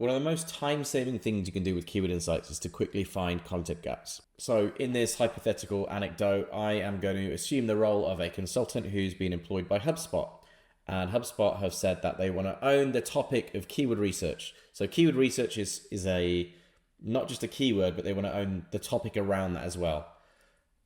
One of the most time-saving things you can do with keyword insights is to quickly find content gaps. So in this hypothetical anecdote, I am going to assume the role of a consultant who's been employed by HubSpot. And HubSpot have said that they want to own the topic of keyword research. So keyword research is not just a keyword, but they want to own the topic around that as well.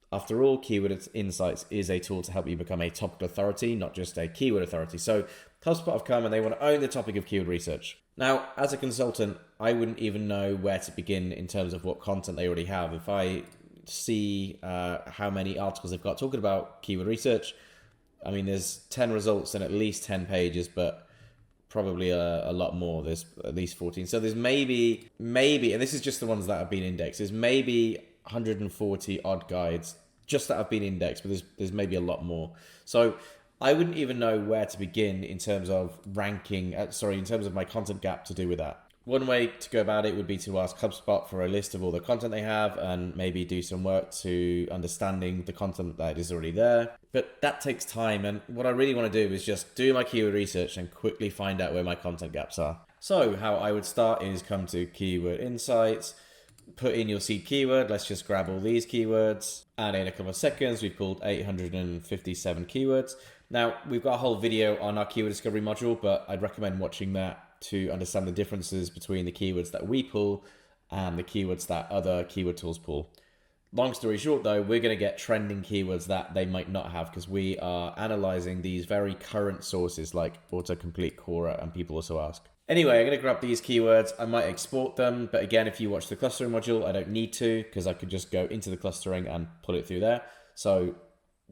After all, Keyword Insights is a tool to help you become a topical authority, not just a keyword authority. So HubSpot have come and they want to own the topic of keyword research. Now, as a consultant, I wouldn't even know where to begin in terms of what content they already have. If I see how many articles they've got talking about keyword research, I mean, there's 10 results and at least 10 pages, but probably a lot more. There's at least 14. So there's maybe, and this is just the ones that have been indexed, there's maybe 140 odd guides just that have been indexed, but there's maybe a lot more. So I wouldn't even know where to begin in terms of ranking, in terms of my content gap to do with that. One way to go about it would be to ask HubSpot for a list of all the content they have and maybe do some work to understanding the content that is already there. But that takes time, and what I really want to do is just do my keyword research and quickly find out where my content gaps are. So how I would start is come to Keyword Insights, put in your seed keyword. Let's just grab all these keywords, and in a couple of seconds we've pulled 857 keywords. Now we've got a whole video on our keyword discovery module, but I'd recommend watching that to understand the differences between the keywords that we pull and the keywords that other keyword tools pull. Long story short though, we're going to get trending keywords that they might not have because we are analyzing these very current sources like autocomplete, Quora, and people also ask. Anyway, I'm going to grab these keywords. I might export them, but again, if you watch the clustering module, I don't need to because I could just go into the clustering and pull it through there. So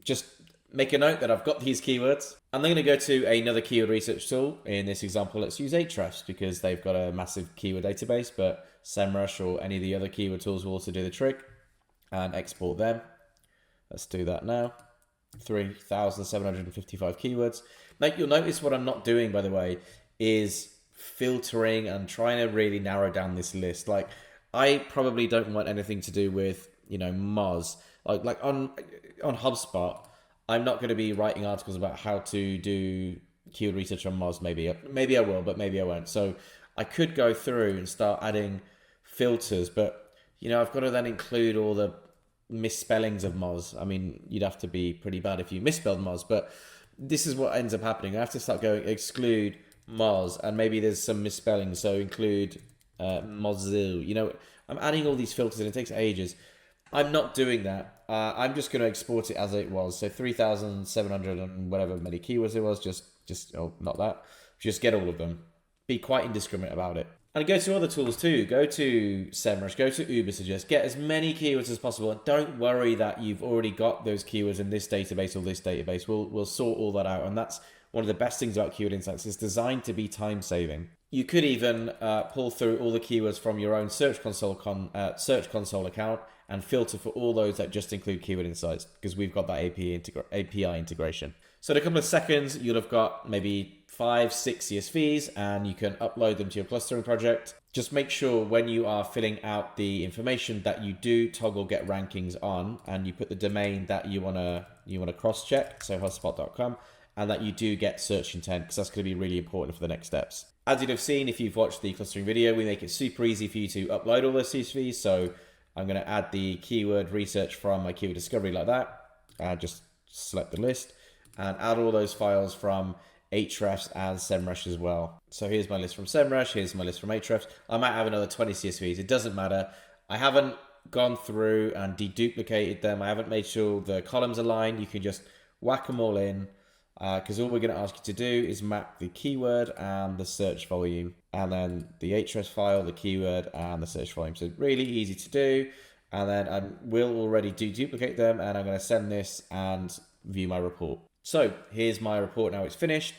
just make a note that I've got these keywords. I'm then going to go to another keyword research tool. In this example, let's use Ahrefs because they've got a massive keyword database, but SEMrush or any of the other keyword tools will also do the trick, and export them. Let's do that now. 3,755 keywords. Now you'll notice what I'm not doing, by the way, is filtering and trying to really narrow down this list. Like I probably don't want anything to do with, Moz. Like on HubSpot, I'm not going to be writing articles about how to do keyword research on Moz. Maybe I will, but maybe I won't. So I could go through and start adding filters, but I've got to then include all the misspellings of Moz. I mean, you'd have to be pretty bad if you misspelled Moz, but this is what ends up happening. I have to start going exclude Moz, and maybe there's some misspelling, so include Mozil. I'm adding all these filters and it takes ages. I'm not doing that. I'm just going to export it as it was. So 3,700 and whatever many keywords it was, not that. Just get all of them. Be quite indiscriminate about it. And go to other tools too. Go to SEMrush, go to Ubersuggest, get as many keywords as possible. And don't worry that you've already got those keywords in this database or this database. We'll sort all that out. And that's one of the best things about Keyword Insights. It's designed to be time saving. You could even pull through all the keywords from your own Search Console account and filter for all those that just include Keyword Insights because we've got that API integration. So in a couple of seconds, you'll have got maybe 5-6 CSVs and you can upload them to your clustering project. Just make sure when you are filling out the information that you do toggle get rankings on and you put the domain that you want to cross-check, so HubSpot.com, and that you do get search intent because that's going to be really important for the next steps. As you'd have seen if you've watched the clustering video, we make it super easy for you to upload all those CSVs. So I'm going to add the keyword research from my keyword discovery like that. Just select the list and add all those files from Ahrefs and SEMrush as well. So here's my list from SEMrush, here's my list from Ahrefs. I might have another 20 CSVs, it doesn't matter. I haven't gone through and deduplicated them. I haven't made sure the columns align. You can just whack them all in because all we're going to ask you to do is map the keyword and the search volume, and then the Ahrefs file, the keyword and the search volume. So really easy to do. And then I will already deduplicate them, and I'm going to send this and view my report. So here's my report now, it's finished.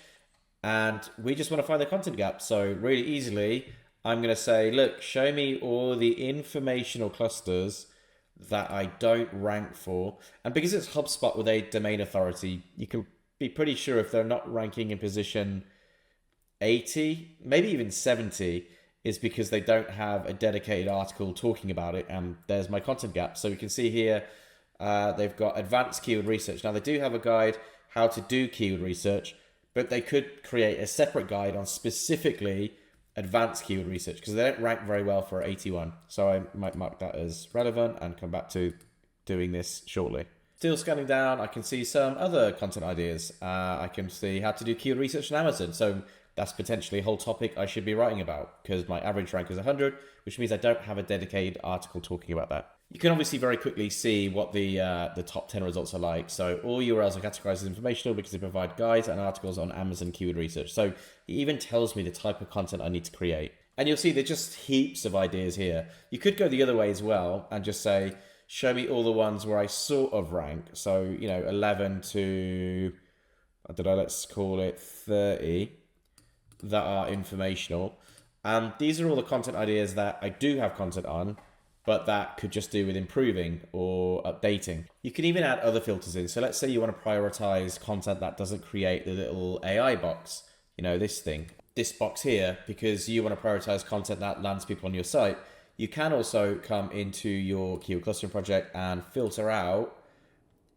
And we just want to find the content gap. So really easily, I'm going to say, look, show me all the informational clusters that I don't rank for. And because it's HubSpot with a domain authority, you can be pretty sure if they're not ranking in position 80, maybe even 70, is because they don't have a dedicated article talking about it. And there's my content gap. So we can see here, they've got advanced keyword research. Now they do have a guide how to do keyword research, but they could create a separate guide on specifically advanced keyword research because they don't rank very well for 81. So I might mark that as relevant and come back to doing this shortly. Still scanning down, I can see some other content ideas. I can see how to do keyword research on Amazon. So that's potentially a whole topic I should be writing about because my average rank is 100, which means I don't have a dedicated article talking about that. You can obviously very quickly see what the top 10 results are like. So all URLs are categorized as informational because they provide guides and articles on Amazon keyword research. So it even tells me the type of content I need to create. And you'll see there's just heaps of ideas here. You could go the other way as well and just say, show me all the ones where I sort of rank. So, 11 to, I don't know, let's call it 30 that are informational. And these are all the content ideas that I do have content on, but that could just do with improving or updating. You can even add other filters in. So let's say you want to prioritize content that doesn't create the little AI box, this box here, because you want to prioritize content that lands people on your site. You can also come into your keyword clustering project and filter out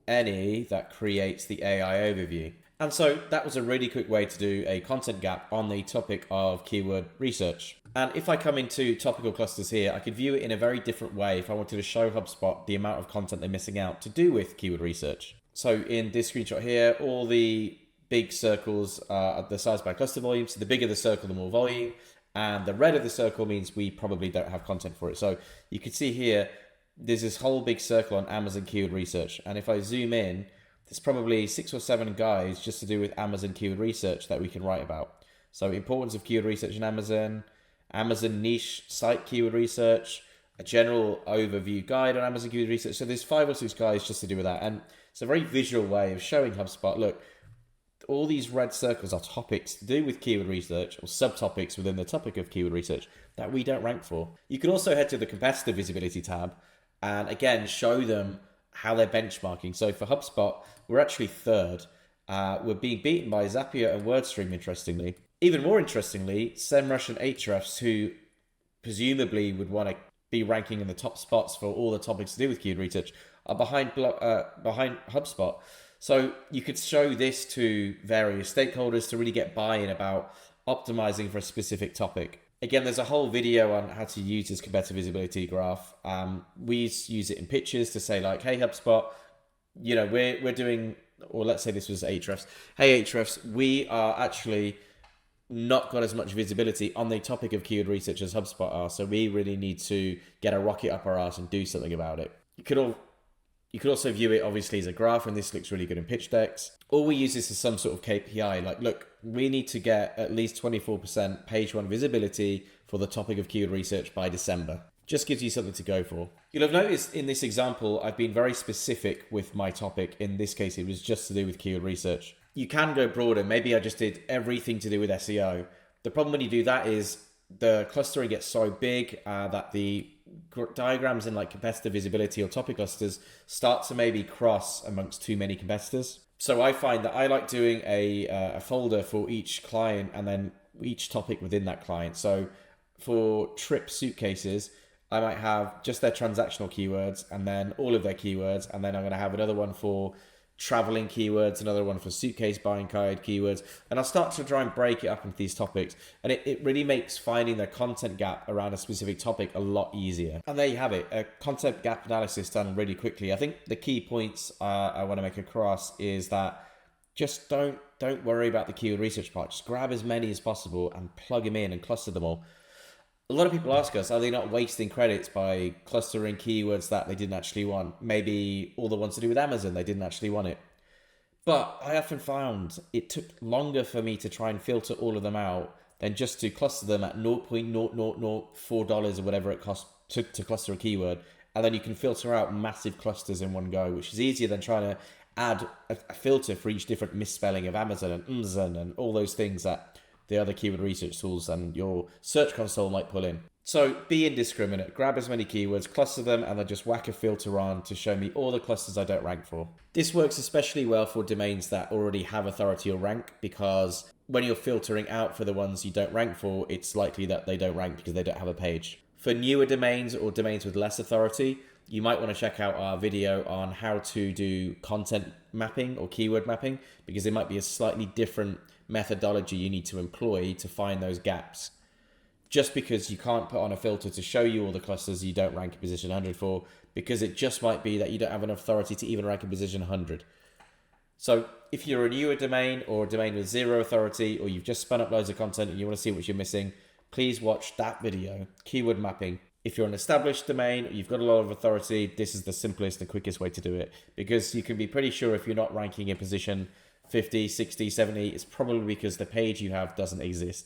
any that creates the AI overview. And so that was a really quick way to do a content gap on the topic of keyword research. And if I come into topical clusters here, I could view it in a very different way if I wanted to show HubSpot the amount of content they're missing out to do with keyword research. So in this screenshot here, all the big circles are the size by cluster volume. So the bigger the circle, the more volume. And the red of the circle means we probably don't have content for it. So you can see here, there's this whole big circle on Amazon keyword research. And if I zoom in, there's probably 6 or 7 guides just to do with Amazon keyword research that we can write about. So importance of keyword research in Amazon, Amazon niche site keyword research, a general overview guide on Amazon keyword research. So there's 5 or 6 guides just to do with that. And it's a very visual way of showing HubSpot, look, all these red circles are topics to do with keyword research or subtopics within the topic of keyword research that we don't rank for. You can also head to the competitor visibility tab and again, show them how they're benchmarking. So for HubSpot, we're actually 3rd. We're being beaten by Zapier and WordStream, interestingly. Even more interestingly, SEMrush and Ahrefs, who presumably would want to be ranking in the top spots for all the topics to do with keyword research, are behind HubSpot. So you could show this to various stakeholders to really get buy-in about optimizing for a specific topic. Again, there's a whole video on how to use this competitor visibility graph. We use it in pitches to say like, hey, HubSpot, we're doing, or let's say this was Ahrefs. Hey, Ahrefs, we are actually not got as much visibility on the topic of keyword research as HubSpot are. So we really need to get a rocket up our arse and do something about it. You could also view it obviously as a graph, and this looks really good in pitch decks. Or we use this as some sort of KPI, like, look, we need to get at least 24% page 1 visibility for the topic of keyword research by December. Just gives you something to go for. You'll have noticed in this example, I've been very specific with my topic. In this case, it was just to do with keyword research. You can go broader. Maybe I just did everything to do with SEO. The problem when you do that is the clustering gets so big that the diagrams in like competitor visibility or topic clusters start to maybe cross amongst too many competitors. So I find that I like doing a folder for each client and then each topic within that client. So for trip suitcases, I might have just their transactional keywords and then all of their keywords. And then I'm going to have another one for traveling keywords, another one for suitcase buying guide keywords, and I'll start to try and break it up into these topics, and it really makes finding the content gap around a specific topic a lot easier. And there you have it, a content gap analysis done really quickly. I think the key points I want to make across is that just don't worry about the keyword research part. Just grab as many as possible and plug them in and cluster them all. A lot of people ask us, are they not wasting credits by clustering keywords that they didn't actually want? Maybe all the ones to do with Amazon, they didn't actually want it. But I often found it took longer for me to try and filter all of them out than just to cluster them at $0.0004 or whatever it costs to cluster a keyword. And then you can filter out massive clusters in one go, which is easier than trying to add a filter for each different misspelling of Amazon and and all those things that the other keyword research tools and your search console might pull in. So be indiscriminate, grab as many keywords, cluster them, and then just whack a filter on to show me all the clusters I don't rank for. This works especially well for domains that already have authority or rank, because when you're filtering out for the ones you don't rank for, it's likely that they don't rank because they don't have a page. For newer domains or domains with less authority, you might want to check out our video on how to do content mapping or keyword mapping, because it might be a slightly different methodology you need to employ to find those gaps. just because you can't put on a filter to show you all the clusters you don't rank in position 100 for, because it just might be that you don't have enough authority to even rank in position 100. So if you're a newer domain or a domain with 0 authority, or you've just spun up loads of content and you want to see what you're missing, please watch that video, keyword mapping. If you're an established domain, or you've got a lot of authority, this is the simplest and quickest way to do it, because you can be pretty sure if you're not ranking in position 50, 60, 70, it's probably because the page you have doesn't exist.